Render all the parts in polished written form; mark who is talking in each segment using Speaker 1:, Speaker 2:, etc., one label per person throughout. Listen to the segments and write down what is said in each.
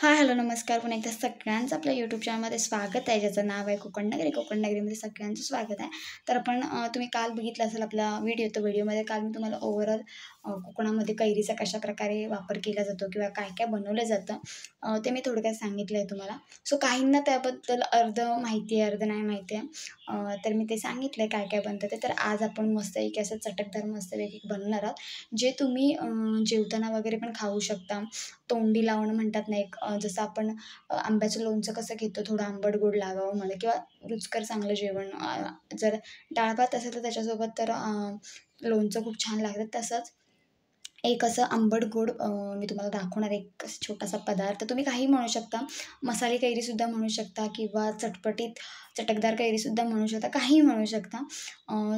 Speaker 1: हाय, hello, नमस्कार. पुन्हा एकदा सगळ्यांचं आपल्या यूट्यूब चॅनलमध्ये स्वागत आहे, ज्याचं नाव आहे कोकण नगरी. कोकण नगरीमध्ये सगळ्यांचं स्वागत आहे. तर आपण तुम्ही काल बघितलं असेल आपला व्हिडिओ. तर व्हिडिओमध्ये काल मी तुम्हाला ओव्हरऑल कोकणामध्ये कैरीचा कशाप्रकारे वापर केला जातो किंवा काय काय बनवलं जातं ते मी थोडक्यात सांगितलं आहे तुम्हाला. सो काहींना त्याबद्दल अर्ध माहिती आहे, अर्ध नाही माहिती आहे. तर मी ते सांगितलं आहे काय काय बनतं ते. तर आज आपण मस्तपैकी असं चटकदार मस्तपैकी बनवणार आहोत, जे तुम्ही जेवताना वगैरे पण खाऊ शकता. तोंडी लावणं म्हणतात ना एक, जसं आपण आंब्याचं लोणचं कसं घेतो, थोडं आंबट गोड लागावं म्हणा किंवा रुचकर चांगलं जेवण, जर डाळ भात असेल तर त्याच्यासोबत तर लोणचं खूप छान लागतं. तसंच एक असं आंबट गोड मी तुम्हाला दाखवणार एक छोटासा पदार्थ. तुम्ही काहीही म्हणू शकता. मसाले कैरीसुद्धा म्हणू शकता किंवा चटपटीत चटकदार कैरीसुद्धा म्हणू शकता, काहीही म्हणू शकता.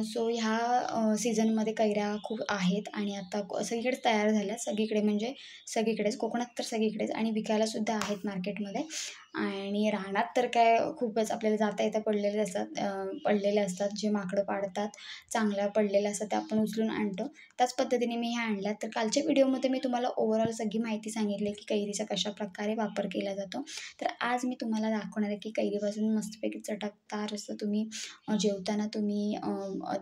Speaker 1: सो ह्या सीझनमध्ये कैऱ्या खूप आहेत आणि आता सगळीकडेच तयार झाल्या. सगळीकडे म्हणजे सगळीकडेच, कोकणात तर सगळीकडेच, आणि विकायलासुद्धा आहेत मार्केटमध्ये. आणि रानात तर काय खूपच आपल्याला जाता येता पडलेले असतात. जे माकडं पाडतात, चांगल्या पडलेल्या असतात त्या आपण उचलून आणतो. त्याच पद्धतीने मी ह्या आणल्या. तर कालच्या व्हिडिओमध्ये मी तुम्हाला ओव्हरऑल सगळी माहिती सांगितली की कैरीचा कशाप्रकारे वापर केला जातो. तर आज मी तुम्हाला दाखवणार आहे की कैरीपासून मस्तपैकी चटकदार असं तुम्ही जेवताना तुम्ही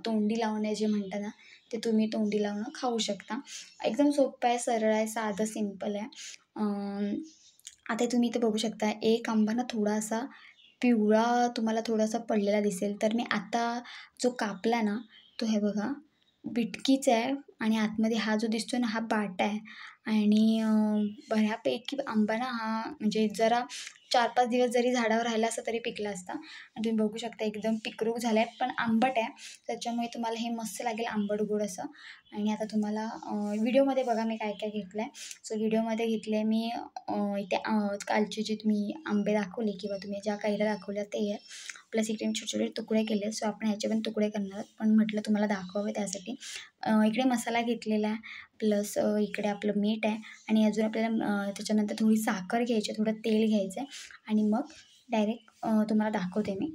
Speaker 1: तोंडी लावणे जे म्हणता ना, ते तुम्ही तोंडी लावणं खाऊ शकता. एकदम सोपं आहे, सरळ आहे, साधं, सिंपल आहे. आता तुम्ही इथे बघू शकता, एक आंबा ना थोडासा पिवळा तुम्हाला थोडासा पडलेला दिसेल. तर मी आता जो कापला ना, तो हे बघा बिटकीच आहे आणि आतमध्ये हा जो दिसतोय ना, हा बाटा आहे. आणि बऱ्यापैकी आंबा ना हा म्हणजे जरा 4-5 दिवस जरी झाडावर राहिला असता तरी पिकला असता. आणि तुम्ही बघू शकता एकदम पिकरूक झाला आहे, पण आंबट आहे. त्याच्यामुळे तुम्हाला हे मस्त लागेल आंबट गोड असं. आणि आता तुम्हाला व्हिडिओमध्ये बघा मी काय काय घेतलं आहे. सो व्हिडिओमध्ये घेतले आहे मी इथे कालचे जे तुम्ही आंबे दाखवले किंवा तुम्ही ज्या कैऱ्या दाखवल्या ते आहे. प्लस इकडे मी छोटे-छोटे तुकडे केले. सो आपण ह्याचे पण तुकडे करणार आहोत. पण म्हटलं तुम्हाला दाखवावं त्यासाठी. इकडे मसाला घेतलेला आहे. प्लस इकडे आपलं मीठ आहे आणि अजून आपल्याला त्याच्यानंतर थोडी साखर घ्यायची आहे, थोडं तेल घ्यायचं आहे आणि मग डायरेक्ट तुम्हाला दाखवते मी.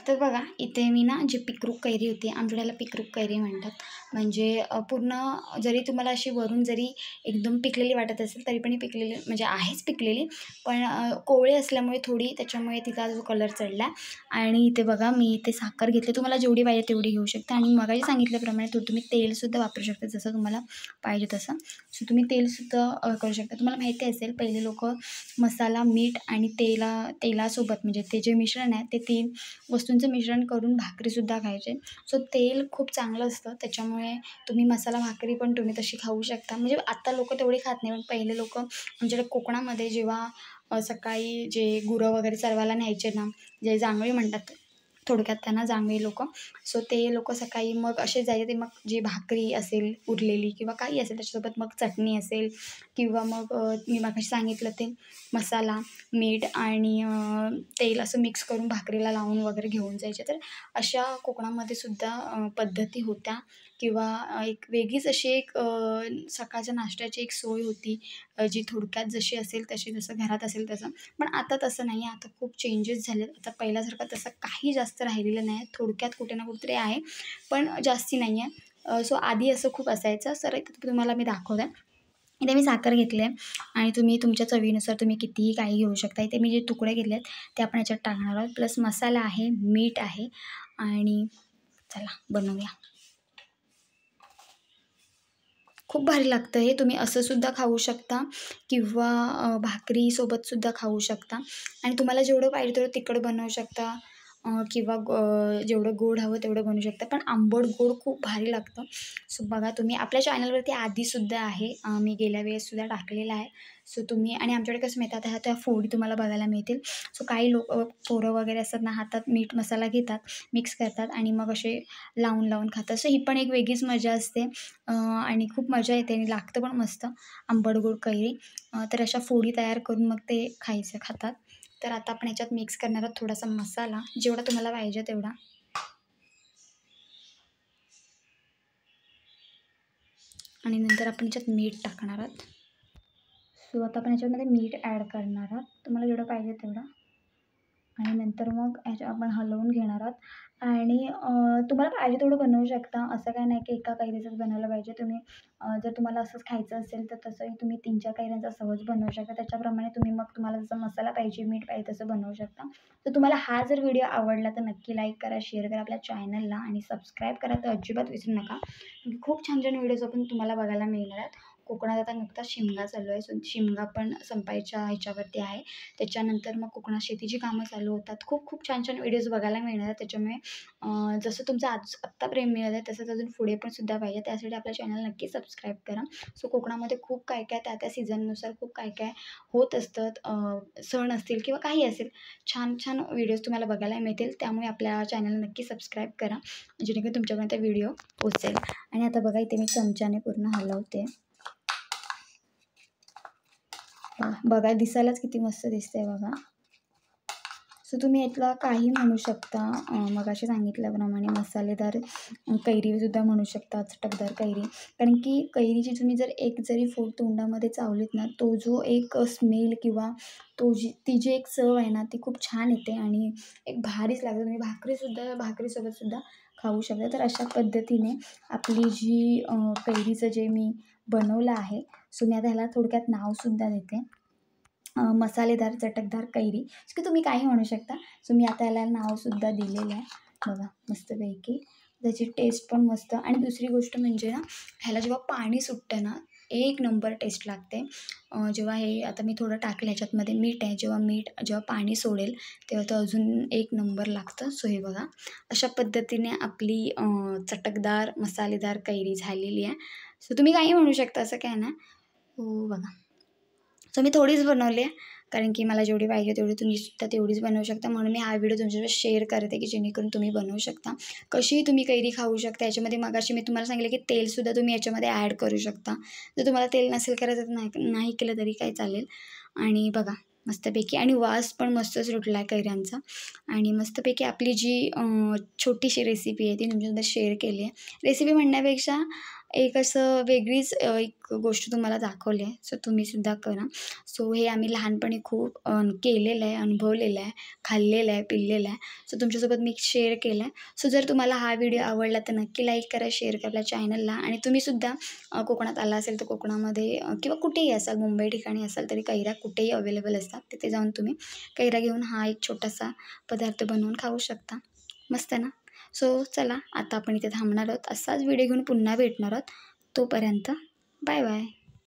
Speaker 1: तर बघा इथे मी ना जी पिकरूक कैरी होती, आमच्याकडे याला पिकरूक कैरी म्हणतात. म्हणजे पूर्ण जरी तुम्हाला अशी वरून जरी एकदम पिकलेली वाटत असेल तरी पण ही पिकलेली म्हणजे आहेच पिकलेली, पण कोवळी असल्यामुळे थोडी त्याच्यामुळे तिचा जो कलर चढला. आणि इथे बघा मी इथे साखर घेतली, तुम्हाला जेवढी पाहिजे तेवढी घेऊ शकता. आणि मगाशी सांगितल्याप्रमाणे तुम्ही तेलसुद्धा वापरू शकता जसं तुम्हाला पाहिजे तसं. सो तुम्ही तेलसुद्धा करू शकता. तुम्हाला माहिती असेल पहिले लोकं मसाला, मीठ आणि तेलासोबत म्हणजे ते जे मिश्रण आहे ते 3 वस्तूंचं मिश्रण करून भाकरीसुद्धा खायचे. सो तेल खूप चांगलं असतं, त्याच्यामुळे तुम्ही मसाला भाकरी पण तुम्ही तशी खाऊ शकता. म्हणजे आता लोकं तेवढी खात नाही, पण पहिले लोकं आमच्याकडे कोकणामध्ये जेव्हा सकाळी जे गुरं वगैरे चरवायला न्यायचे ना, जे जांगळी म्हणतात थोडक्यात त्यांना, जांगळी लोकं. सो ते लोकं सकाळी मग असे जायचे, ते मग जी भाकरी असेल उरलेली किंवा काही असेल त्याच्यासोबत मग चटणी असेल किंवा मग मी मगाशी सांगितलं ते मसाला, मीठ आणि तेल असं मिक्स करून भाकरीला लावून वगैरे घेऊन जायचे. तर अशा कोकणामध्ये सुद्धा पद्धती होत्या किंवा एक वेगळीच अशी एक सकाळच्या नाश्त्याची एक सोय होती, जी थोडक्यात जशी असेल तशी, जसं घरात असेल तसं. पण आता तसं नाही आहे. आता खूप चेंजेस झालेत. आता पहिल्यासारखं तसं काही जास्त राहिलेलं नाही आहे. थोडक्यात कुठे ना कुठेतरी आहे, पण जास्ती नाही आहे. सो आधी असं खूप असायचं. तर इथं तुम्हाला मी दाखवते. इथे मी साखर घेतली आहे आणि तुम्ही तुमच्या चवीनुसार तुम्ही कितीही काही घेऊ शकता. इथे मी जे तुकडे घेतले आहेत ते आपण याच्यात टाकणार आहोत. प्लस मसाला आहे, मीठ आहे आणि चला बनवूया. खूप भारी लागतं हे. तुम्ही असं सुद्धा खाऊ शकता किंवा भाकरीसोबतसुद्धा खाऊ शकता. आणि तुम्हाला जेवढं पाहिजे तेवढं तिखट बनवू शकता किंवा जेवढं गोड हवं तेवढं बनवू शकता. पण आंबट गोड खूप भारी लागतं. सो बघा तुम्ही आपल्या चॅनलवरती आधीसुद्धा आहे, मी गेल्या वेळेससुद्धा टाकलेला आहे. सो तुम्ही, आणि आमच्याकडे कसं मिळतात ह्या त्या फोडी तुम्हाला बघायला मिळतील. सो काही पोरं वगैरे असतात ना, हातात मीठ मसाला घेतात, मिक्स करतात आणि मग असे लावून लावून खातात. सो ही पण एक वेगळीच मजा असते आणि खूप मजा येते आणि लागतं पण मस्त आंबट गोड कैरी. तर अशा फोडी तयार करून मग ते खातात. तर आता आपण ह्याच्यात मिक्स करणार आहोत थोडासा मसाला, जेवढा तुम्हाला पाहिजे तेवढा. आणि नंतर आपण ह्याच्यात मीठ टाकणार आहोत. सो आता आपण ह्याच्यामध्ये मीठ ॲड करणार आहोत, तुम्हाला जेवढं पाहिजे तेवढं. आणि नंतर मग ह्याच्या आपण हलवून घेणार आहोत. आणि तुम्हाला पाहिजे तेवढं बनवू शकता. असं काही नाही की एका कैरीचंच बनवलं पाहिजे. तुम्ही जर तुम्हाला असंच खायचं असेल तर तसंही तुम्ही 3-4 कैऱ्यांचा सहज बनवू शकता. त्याच्याप्रमाणे तुम्ही मग तुम्हाला जसा मसाला पाहिजे, मीठ पाहिजे तसं बनवू शकता. तर तुम्हाला हा जर व्हिडिओ आवडला तर नक्की लाईक करा, शेअर करा आपल्या चॅनलला आणि सबस्क्राईब करा तर अजिबात विसरू नका. खूप छान-छान व्हिडिओज पण तुम्हाला बघायला मिळणार आहेत. कोकणात आता नुकताच शिमगा चालू आहे. सो शिमगा पण संपायच्या ह्याच्यावरती आहे. त्याच्यानंतर मग कोकणात शेतीची कामं चालू होतात. खूप खूप छान छान व्हिडिओज बघायला मिळणार आहेत. त्याच्यामुळे जसं तुमचं आत्ता प्रेम मिळत आहे तसंच अजून पुढे पण सुद्धा पाहिजे. त्यासाठी आपल्या चॅनल नक्की सबस्क्राईब करा. सो कोकणामध्ये खूप काय काय त्या त्या सीझननुसार खूप काय काय होत असतात. सण असतील किंवा काही असेल, छान छान व्हिडिओज तुम्हाला बघायला मिळतील. त्यामुळे आपल्या चॅनलला नक्की सबस्क्राईब करा जेणेकरून तुमच्यापर्यंत व्हिडिओ पोहोचेल. आणि आता बघा इथे मी चमच्याने पूर्ण हलवते. बघा दिसायलाच किती मस्त दिसतंय बघा. सो तुम्ही यातला काही म्हणू शकता. मगाशी सांगितल्याप्रमाणे मसालेदार कैरीसुद्धा म्हणू शकता, चटकदार कैरी. कारण की कैरीची तुम्ही जर एक जरी फोड तोंडामध्ये चावलीत ना, तो जो एक स्मेल किंवा ती जी एक चव आहे ना, ती खूप छान येते आणि एक भारीच लागते. तुम्ही भाकरीसोबतसुद्धा खाऊ शकता. तर अशा पद्धतीने आपली जी कैरीचं जे मी बनवलं आहे, सो मी आता ह्याला थोडक्यात नावसुद्धा देते. मसालेदार चटकदार कैरी की तुम्ही काही म्हणू शकता. सो मी आता याला नावसुद्धा दिलेलं आहे. बघा मस्तपैकी त्याची टेस्ट पण मस्त. आणि दुसरी गोष्ट म्हणजे ना, ह्याला जेव्हा पाणी सुटतं ना, एक नंबर टेस्ट लागते. जेव्हा हे आता मी थोडं टाकलं ह्याच्यातमध्ये मीठ आहे. जेव्हा पाणी सोडेल तेव्हा तो अजून एक नंबर लागतं. सो हे बघा अशा पद्धतीने आपली चटकदार मसालेदार कैरी झालेली आहे. सो तुम्ही काही म्हणू शकता, असं काय नाही. हो बघा. सो मी थोडीच बनवली आहे. कारण की मला जेवढी पाहिजे तेवढी तुम्ही सुद्धा तेवढीच बनवू शकता. म्हणून मी हा व्हिडिओ तुमच्यासोबत शेअर करते की जेणेकरून तुम्ही बनवू शकता. कशीही तुम्ही कैरी खाऊ शकता. याच्यामध्ये मगाशी मी तुम्हाला सांगितलं की तेलसुद्धा तुम्ही याच्यामध्ये ॲड करू शकता. जर तुम्हाला तेल नसेल करायचं तर नाही केलं तरी काही चालेल. आणि बघा मस्तपैकी आणि वास पण मस्त सुटला आहे कैऱ्यांचा. आणि मस्तपैकी आपली जी छोटीशी रेसिपी आहे ती तुमच्यासोबत शेअर केली आहे. रेसिपी म्हणण्यापेक्षा एक असं वेगळीच एक गोष्ट तुम्हाला दाखवली आहे. सो तुम्हीसुद्धा करा. सो हे आम्ही लहानपणी खूप केलेलं आहे, अनुभवलेलं आहे, खाल्लेलं आहे, पिल्लेलं आहे. सो तुमच्यासोबत मी शेअर केलं आहे. सो जर तुम्हाला हा व्हिडिओ आवडला तर नक्की लाईक करा, शेअर करा आपल्या चॅनलला. आणि तुम्हीसुद्धा कोकणात आला असेल तर कोकणामध्ये किंवा कुठेही असाल, मुंबई ठिकाणी असाल तरी कैऱ्या कुठेही अवेलेबल असतात. तिथे जाऊन तुम्ही कैऱ्या घेऊन हा एक छोटासा पदार्थ बनवून खाऊ शकता. मस्त ना? सो चला आता आपण इथे थांबणार आहोत. असाच व्हिडिओ घेऊन पुन्हा भेटणार आहोत. तोपर्यंत बाय बाय.